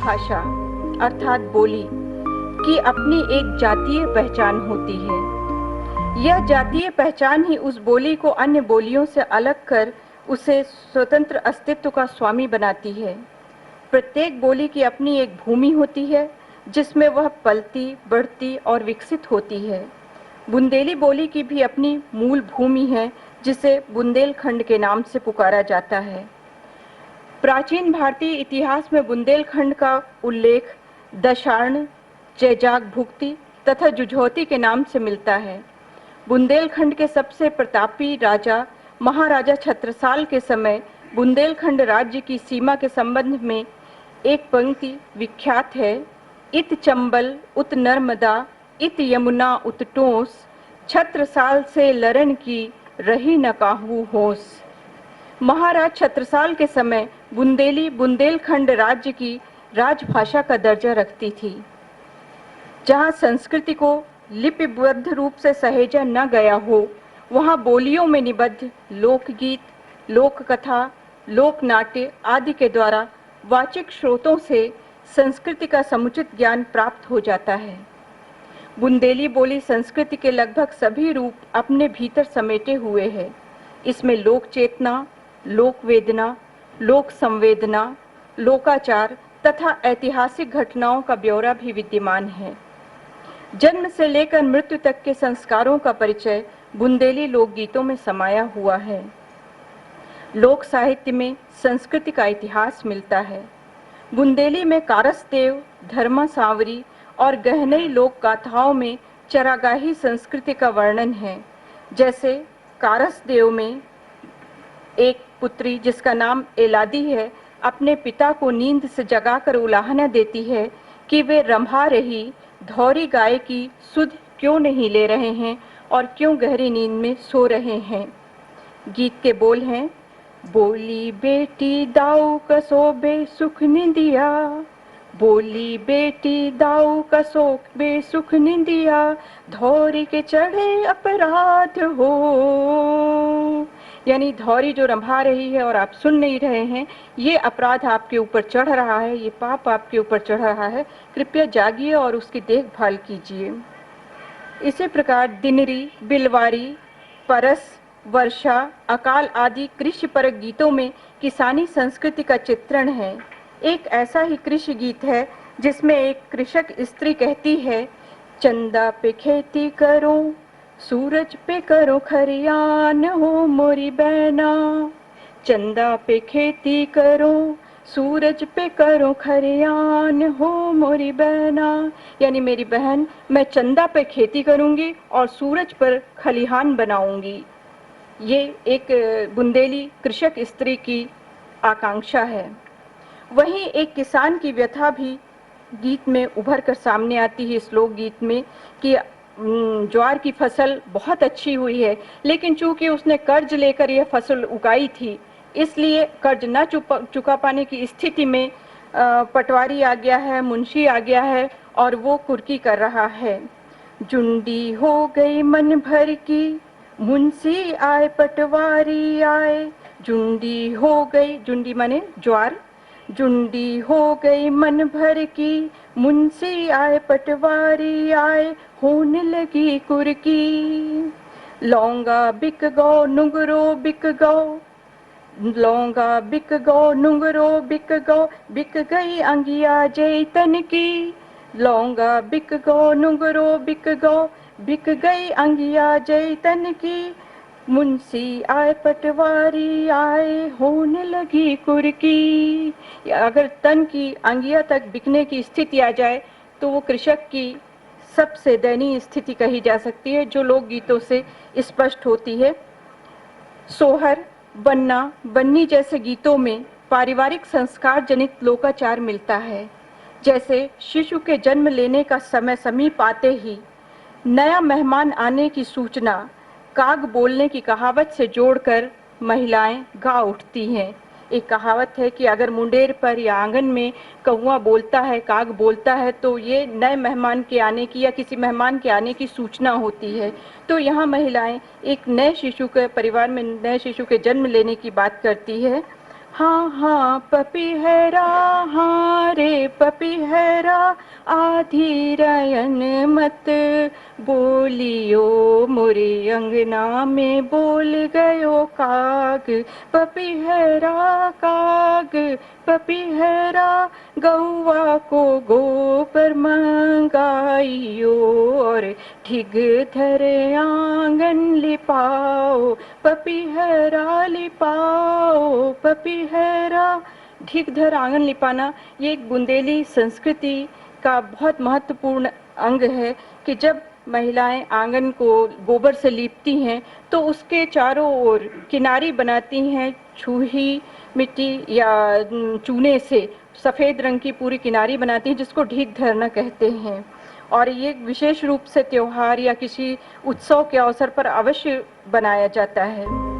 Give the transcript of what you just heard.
राजभाषा अर्थात बोली की अपनी एक जातीय पहचान होती है। यह जातीय पहचान ही उस बोली को अन्य बोलियों से अलग कर उसे स्वतंत्र अस्तित्व का स्वामी बनाती है। प्रत्येक बोली की अपनी एक भूमि होती है जिसमें वह पलती, बढ़ती और विकसित होती है। बुंदेली बोली की भी अपनी मूल भूमि है जिसे बुंदेलखंड के नाम से पुकारा जाता है। प्राचीन भारतीय इतिहास में बुंदेलखंड का उल्लेख दशार्ण, जैजाग भुक्ति तथा जुझौती के नाम से मिलता है। बुंदेलखंड के सबसे प्रतापी राजा महाराजा छत्रसाल के समय बुंदेलखंड राज्य की सीमा के संबंध में एक पंक्ति विख्यात है। इत चंबल उत नर्मदा इत यमुना उत टोंस, छत्रसाल से लरण की रही न काहू होश। महाराज छत्रसाल के समय बुंदेली बुंदेलखंड राज्य की राजभाषा का दर्जा रखती थी। जहां संस्कृति को लिपिबद्ध रूप से सहेजा न गया हो, वहां बोलियों में निबद्ध लोकगीत, लोककथा, लोकनाट्य आदि के द्वारा वाचिक स्रोतों से संस्कृति का समुचित ज्ञान प्राप्त हो जाता है। बुंदेली बोली संस्कृति के लगभग सभी रूप अपने भीतर समेटे हुए है। इसमें लोक चेतना, लोक वेदना, लोक संवेदना, लोकाचार तथा ऐतिहासिक घटनाओं का ब्यौरा भी विद्यमान है। जन्म से लेकर मृत्यु तक के संस्कारों का परिचय बुंदेली लोकगीतों में समाया हुआ है। लोक साहित्य में संस्कृति का इतिहास मिलता है। बुंदेली में कारसदेव, धर्मा सांवरी और गहनई लोक गाथाओं में चरागाही संस्कृति का वर्णन है। जैसे कारसदेव में एक पुत्री जिसका नाम एलादी है अपने पिता को नींद से जगाकर उलाहना देती है कि वे रंभा रही धौरी गाय की सुध क्यों नहीं ले रहे हैं और क्यों गहरी नींद में सो रहे हैं। गीत के बोल हैं, बोली बेटी दाऊ कसो बेसुख निंदिया, बोली बेटी दाऊ कसो बेसुख निंदिया, धौरी के चढ़े अपराध हो। यानी धौरी जो रंभा रही है और आप सुन नहीं रहे हैं, ये अपराध आपके ऊपर चढ़ रहा है, ये पाप आपके ऊपर चढ़ रहा है, कृपया जागिए और उसकी देखभाल कीजिए। इसी प्रकार दिनरी, बिलवारी, परस, वर्षा, अकाल आदि कृषि परक गीतों में किसानी संस्कृति का चित्रण है। एक ऐसा ही कृषि गीत है जिसमें एक कृषक स्त्री कहती है, चंदा पे खेती करो, सूरज पे करो खरियान हो मोरी बहना, चंदा पे खेती करो, सूरज पे करो खरियान हो मोरी बहना। यानी मेरी बहन, मैं चंदा पे खेती करूंगी और सूरज पर खलिहान बनाऊंगी। ये एक बुंदेली कृषक स्त्री की आकांक्षा है। वहीं एक किसान की व्यथा भी गीत में उभर कर सामने आती है इस लोकगीत में कि ज्वार की फसल बहुत अच्छी हुई है, लेकिन चूंकि उसने कर्ज लेकर यह फसल उगाई थी, इसलिए कर्ज न चुका पाने की स्थिति में पटवारी आ गया है, मुंशी आ गया है और वो कुर्की कर रहा है। जुंडी हो गई मन भर की, मुंशी आए पटवारी आए, जुंडी हो गई, जुंडी माने ज्वार, जुंडी हो गई मन भर की, मुंशी आए पटवारी आए, होने लगी कुर्की। लौंगा बिक गौ नुंगरो बिक गौ, लौंगा बिक गौ नुंगरो बिक गौ, बिक गई अंगिया जैतन की। लौंगा बिक गौ नुंगरो बिक गौ, बिक गई अंगिया जैतन की, मुंशी आए पटवारी आए, होने लगी कुर्की। अगर तन की अंगिया तक बिकने की स्थिति आ जाए तो वो कृषक की सबसे दयनीय स्थिति कही जा सकती है, जो लोकगीतों से स्पष्ट होती है। सोहर, बन्ना, बन्नी जैसे गीतों में पारिवारिक संस्कार जनित लोकाचार मिलता है। जैसे शिशु के जन्म लेने का समय समीप आते ही नया मेहमान आने की सूचना काग बोलने की कहावत से जोड़कर महिलाएं गा उठती हैं। एक कहावत है कि अगर मुंडेर पर या आंगन में कौवा बोलता है, काग बोलता है, तो ये नए मेहमान के आने की या किसी मेहमान के आने की सूचना होती है। तो यहाँ महिलाएं एक नए शिशु के परिवार में नए शिशु के जन्म लेने की बात करती है। हाँ हाँ पपीहरा, हाँ रे पपीहरा, आधी रयन मत बोलियो, मोरे अंगना में बोल गयो काग। पपीहरा काग पपीहरा, गौवा को गोबर मंगाइयो, और ठिग धर आंगन लिपाओ, पपीहरा लिपाओ पपीहरा। ढिग धर आंगन लिपाना ये एक बुंदेली संस्कृति का बहुत महत्वपूर्ण अंग है कि जब महिलाएं आंगन को गोबर से लीपती हैं तो उसके चारों ओर किनारी बनाती हैं छूही मिट्टी या चूने से, सफ़ेद रंग की पूरी किनारी बनाती हैं जिसको ढीग धरना कहते हैं। और ये विशेष रूप से त्योहार या किसी उत्सव के अवसर पर अवश्य बनाया जाता है।